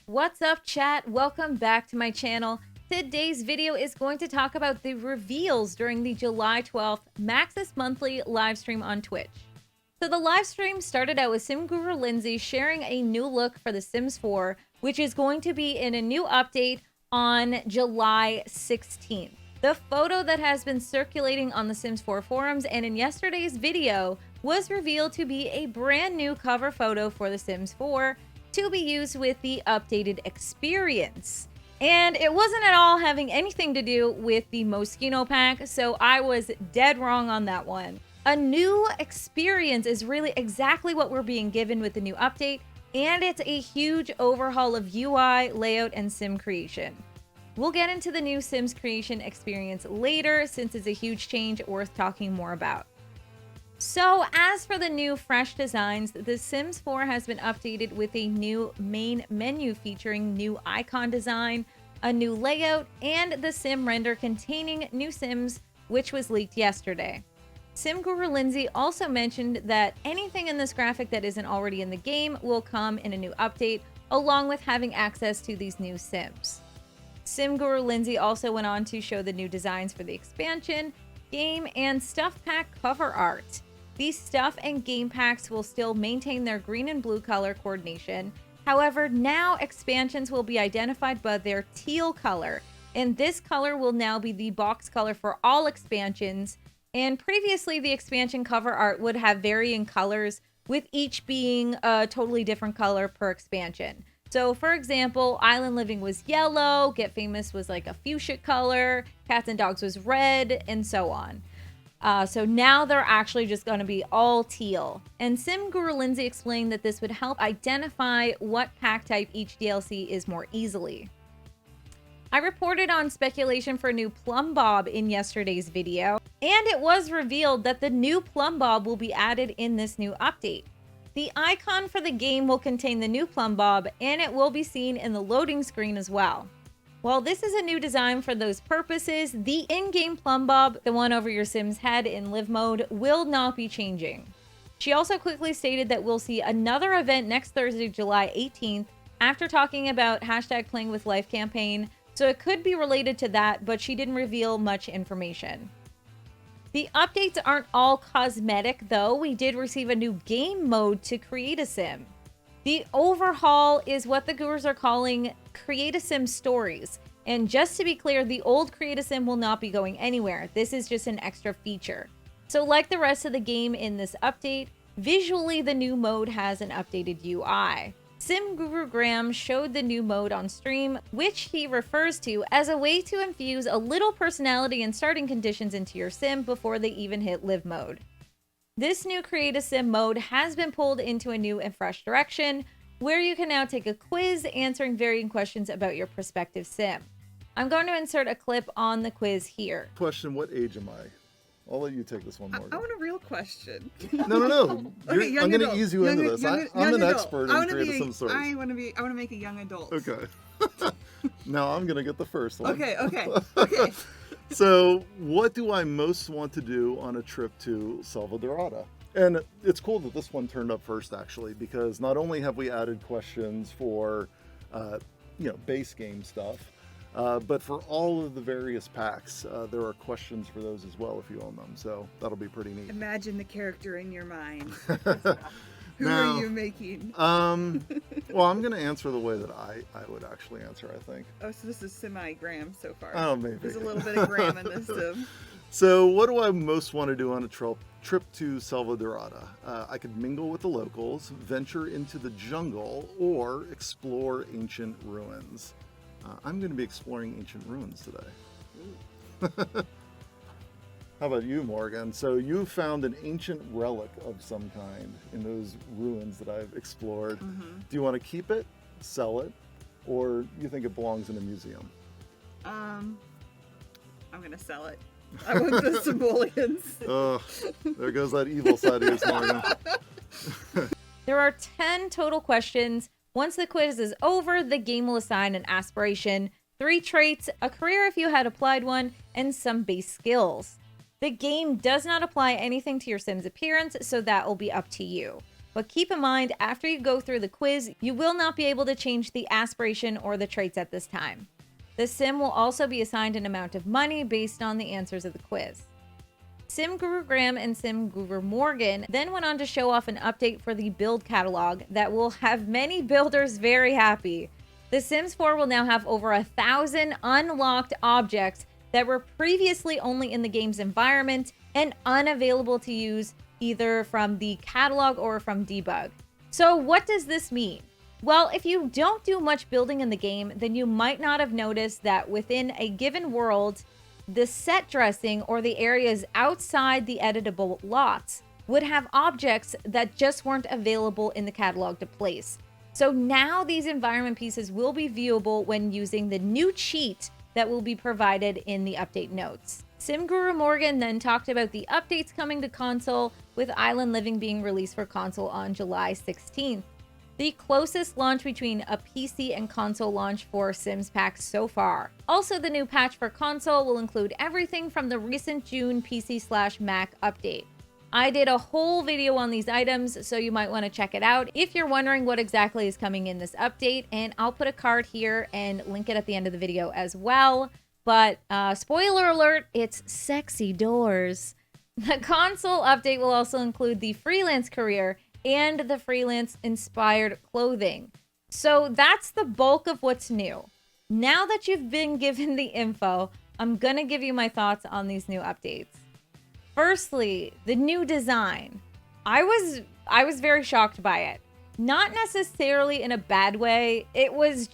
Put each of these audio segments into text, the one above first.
What's up, chat? Welcome back to my channel. Today's video is going to talk about the reveals during the July 12th Maxis Monthly Livestream on Twitch. So the live stream started out with Sim Guru Lindsay sharing a new look for The Sims 4, which is going to be in a new update on July 16th. The photo that has been circulating on the Sims 4 forums and in yesterday's video was revealed to be a brand new cover photo for The Sims 4 to be used with the updated experience. And it wasn't at all having anything to do with the Moschino pack, so I was dead wrong on that one. A new experience is really exactly what we're being given with the new update, and it's a huge overhaul of UI, layout, and sim creation. We'll get into the new Sims creation experience later, since it's a huge change worth talking more about. So as for the new fresh designs, The Sims 4 has been updated with a new main menu featuring new icon design, a new layout, and the sim render containing new sims, which was leaked yesterday. Sim Guru Lindsay also mentioned that anything in this graphic that isn't already in the game will come in a new update, along with having access to these new sims. Sim Guru Lindsay also went on to show the new designs for the expansion, game, and stuff pack cover art. These stuff and game packs will still maintain their green and blue color coordination. However, now expansions will be identified by their teal color, and this color will now be the box color for all expansions. And previously, the expansion cover art would have varying colors, with each being a totally different color per expansion. So, for example, Island Living was yellow, Get Famous was like a fuchsia color, Cats and Dogs was red, and so on. So now they're actually just going to be all teal. And Sim Guru Lindsay explained that this would help identify what pack type each DLC is more easily. I reported on speculation for a new Plumb-Bob in yesterday's video, and it was revealed that the new Plumb-Bob will be added in this new update. The icon for the game will contain the new Plumb-Bob, and it will be seen in the loading screen as well. While this is a new design for those purposes, the in-game Plumb-Bob, the one over your Sim's head in live mode, will not be changing. She also quickly stated that we'll see another event next Thursday, July 18th, after talking about #PlayingWithLife campaign, so it could be related to that, but she didn't reveal much information. The updates aren't all cosmetic, though. We did receive a new game mode to create a sim. The overhaul is what the gurus are calling Create a Sim Stories. And just to be clear, the old Create a Sim will not be going anywhere. This is just an extra feature. So like the rest of the game in this update, visually the new mode has an updated UI. Sim Guru Graham showed the new mode on stream, which he refers to as a way to infuse a little personality and starting conditions into your sim before they even hit live mode. This new Create a Sim mode has been pulled into a new and fresh direction, where you can now take a quiz answering varying questions about your prospective sim. I'm going to insert a clip on the quiz here. Question, what age am I? I'll let you take this one, Morgan. I want a real question. No. Okay, I'm going to ease you into this. I'm an expert in Create a Sim Stories. I want to make a young adult. Okay. Now I'm going to get the first one. Okay. So, what do I most want to do on a trip to Salvadorada? And it's cool that this one turned up first, actually, because not only have we added questions for, base game stuff, but for all of the various packs, there are questions for those as well if you own them. So that'll be pretty neat. Imagine the character in your mind. Who now, are you making? Well, I'm going to answer the way that I would actually answer, I think. Oh, so this is semi-Graham so far. Oh, maybe. There's a little bit of Graham in this. So what do I most want to do on a trip to Salvadorada? I could mingle with the locals, venture into the jungle, or explore ancient ruins. I'm going to be exploring ancient ruins today. How about you, Morgan? So you found an ancient relic of some kind in those ruins that I've explored. Mm-hmm. Do you want to keep it, sell it, or you think it belongs in a museum? I'm going to sell it. I want the simoleons. Oh, there goes that evil side of yours, Morgan. There are 10 total questions. Once the quiz is over, the game will assign an aspiration, 3 traits, a career if you had applied one, and some base skills. The game does not apply anything to your sim's appearance, so that will be up to you. But keep in mind, after you go through the quiz, you will not be able to change the aspiration or the traits at this time. The sim will also be assigned an amount of money based on the answers of the quiz. Sim Guru Graham and Sim Guru Morgan then went on to show off an update for the build catalog that will have many builders very happy. The Sims 4 will now have over 1,000 unlocked objects that were previously only in the game's environment and unavailable to use either from the catalog or from debug. So what does this mean? Well, if you don't do much building in the game, then you might not have noticed that within a given world, the set dressing or the areas outside the editable lots would have objects that just weren't available in the catalog to place. So now these environment pieces will be viewable when using the new cheat that will be provided in the update notes. Sim Guru Morgan then talked about the updates coming to console, with Island Living being released for console on July 16th. The closest launch between a PC and console launch for Sims packs so far. Also, the new patch for console will include everything from the recent June PC/Mac update. I did a whole video on these items, so you might want to check it out if you're wondering what exactly is coming in this update, and I'll put a card here and link it at the end of the video as well. But spoiler alert, it's sexy doors. The console update will also include the freelance career and the freelance inspired clothing. So that's the bulk of what's new. Now that you've been given the info, I'm gonna give you my thoughts on these new updates. Firstly, the new design. I was very shocked by it. Not necessarily in a bad way. It was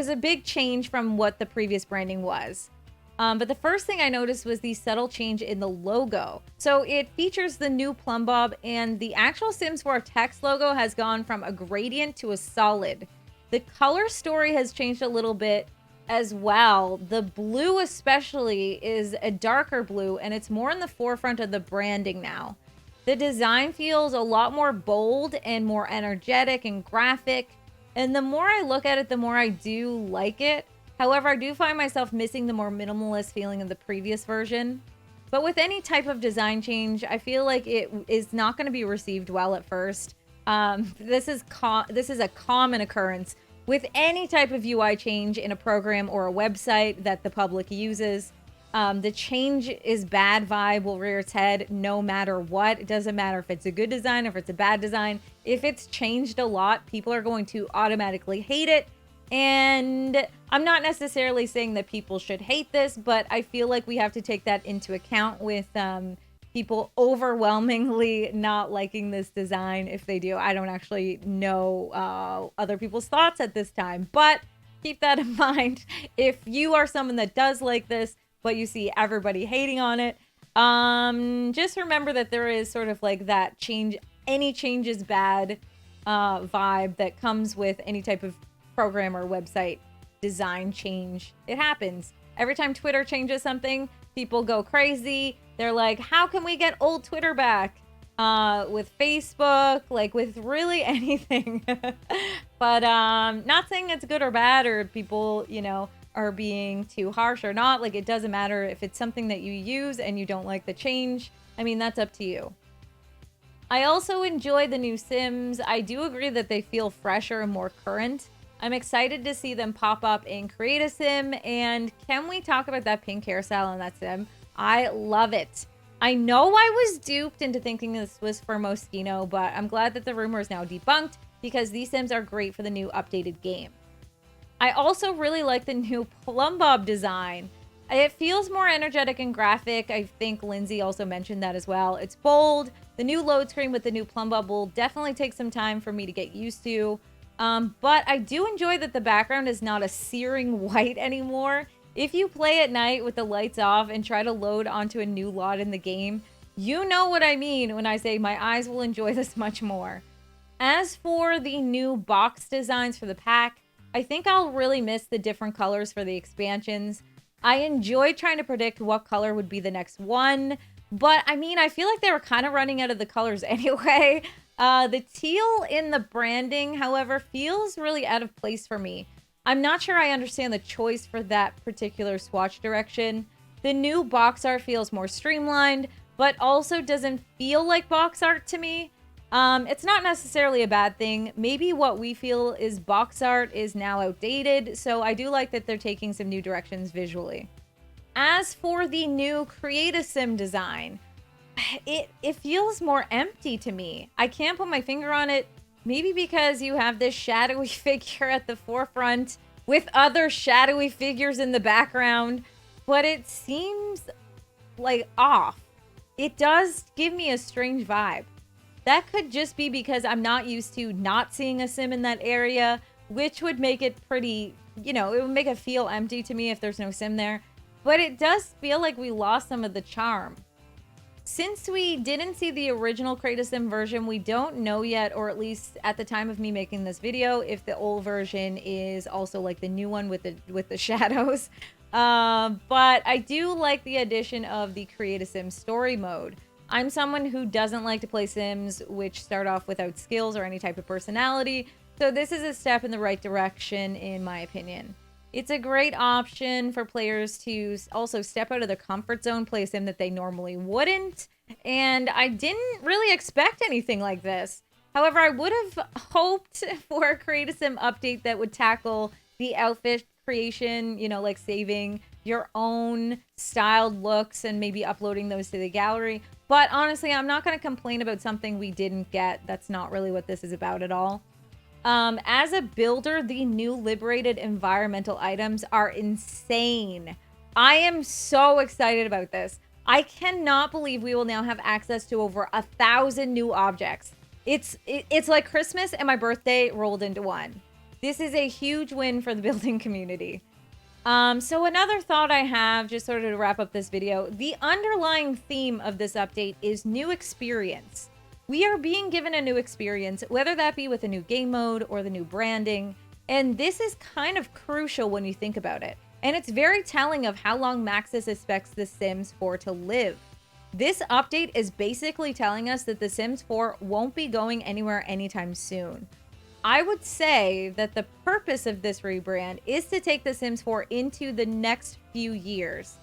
a big change from what the previous branding was. But the first thing I noticed was the subtle change in the logo. So it features the new Plumb-Bob, and the actual Sims 4 text logo has gone from a gradient to a solid. The color story has changed a little bit as well. The blue especially is a darker blue, and it's more in the forefront of the branding now. The design feels a lot more bold and more energetic and graphic. And the more I look at it, the more I do like it. However, I do find myself missing the more minimalist feeling of the previous version. But with any type of design change, I feel like it is not going to be received well at first. This is a common occurrence with any type of UI change in a program or a website that the public uses. The change is bad vibe will rear its head no matter what. It doesn't matter if it's a good design or if it's a bad design. If it's changed a lot, people are going to automatically hate it. And I'm not necessarily saying that people should hate this, but I feel like we have to take that into account with people overwhelmingly not liking this design. If they do, I don't actually know other people's thoughts at this time, but keep that in mind. If you are someone that does like this, but you see everybody hating on it, just remember that there is sort of like that change, any change is bad vibe that comes with any type of program or website design change. It happens. Every time Twitter changes something, people go crazy. They're like, how can we get old Twitter back? With Facebook, like with really anything. But not saying it's good or bad, or people, you know, are being too harsh or not. Like, it doesn't matter if it's something that you use and you don't like the change. I mean, that's up to you. I also enjoy the new Sims. I do agree that they feel fresher and more current. I'm excited to see them pop up in Create a Sim. And can we talk about that pink hairstyle on that Sim? I love it. I know I was duped into thinking this was for Moschino, but I'm glad that the rumor is now debunked because these Sims are great for the new updated game. I also really like the new Plumb-Bob design. It feels more energetic and graphic. I think Lindsay also mentioned that as well. It's bold. The new load screen with the new Plumb-Bob will definitely take some time for me to get used to. But I do enjoy that the background is not a searing white anymore. If you play at night with the lights off and try to load onto a new lot in the game, you know what I mean when I say my eyes will enjoy this much more. As for the new box designs for the pack, I think I'll really miss the different colors for the expansions. I enjoyed trying to predict what color would be the next one, but I mean, I feel like they were kind of running out of the colors anyway. The teal in the branding, however, feels really out of place for me. I'm not sure I understand the choice for that particular swatch direction. The new box art feels more streamlined, but also doesn't feel like box art to me. It's not necessarily a bad thing. Maybe what we feel is box art is now outdated, so I do like that they're taking some new directions visually. As for the new Create a Sim design, it feels more empty to me. I can't put my finger on it. Maybe because you have this shadowy figure at the forefront with other shadowy figures in the background, but it seems like off. It does give me a strange vibe. That could just be because I'm not used to not seeing a sim in that area, which would make it pretty, you know, it would make it feel empty to me if there's no sim there. But it does feel like we lost some of the charm. Since we didn't see the original Create a Sim version, we don't know yet, or at least at the time of me making this video, if the old version is also like the new one with the shadows. But I do like the addition of the Create a Sim story mode. I'm someone who doesn't like to play Sims which start off without skills or any type of personality, so this is a step in the right direction in my opinion. It's a great option for players to also step out of their comfort zone, play a sim that they normally wouldn't, and I didn't really expect anything like this. However, I would have hoped for a Create a Sim update that would tackle the outfit creation, you know, like saving your own styled looks and maybe uploading those to the gallery. But honestly, I'm not going to complain about something we didn't get. That's not really what this is about at all. As a builder, the new Liberated environmental items are insane. I am so excited about this. I cannot believe we will now have access to over 1,000 new objects. It's like Christmas and my birthday rolled into one. This is a huge win for the building community. So another thought I have, just sort of to wrap up this video, the underlying theme of this update is new experience. We are being given a new experience, whether that be with a new game mode or the new branding, and this is kind of crucial when you think about it. And it's very telling of how long Maxis expects The Sims 4 to live. This update is basically telling us that The Sims 4 won't be going anywhere anytime soon. I would say that the purpose of this rebrand is to take The Sims 4 into the next few years.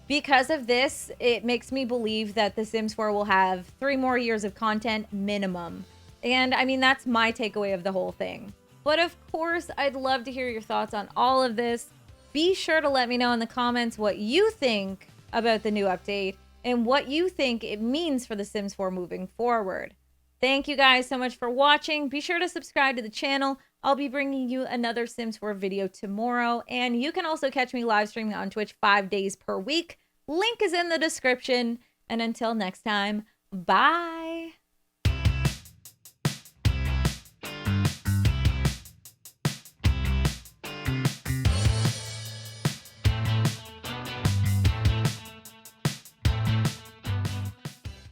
Because of this, it makes me believe that The Sims 4 will have 3 more years of content minimum. And I mean, that's my takeaway of the whole thing. But of course, I'd love to hear your thoughts on all of this. Be sure to let me know in the comments what you think about the new update and what you think it means for The Sims 4 moving forward. Thank you guys so much for watching. Be sure to subscribe to the channel. I'll be bringing you another Sims 4 video tomorrow. And you can also catch me live streaming on Twitch 5 days per week. Link is in the description. And until next time, bye.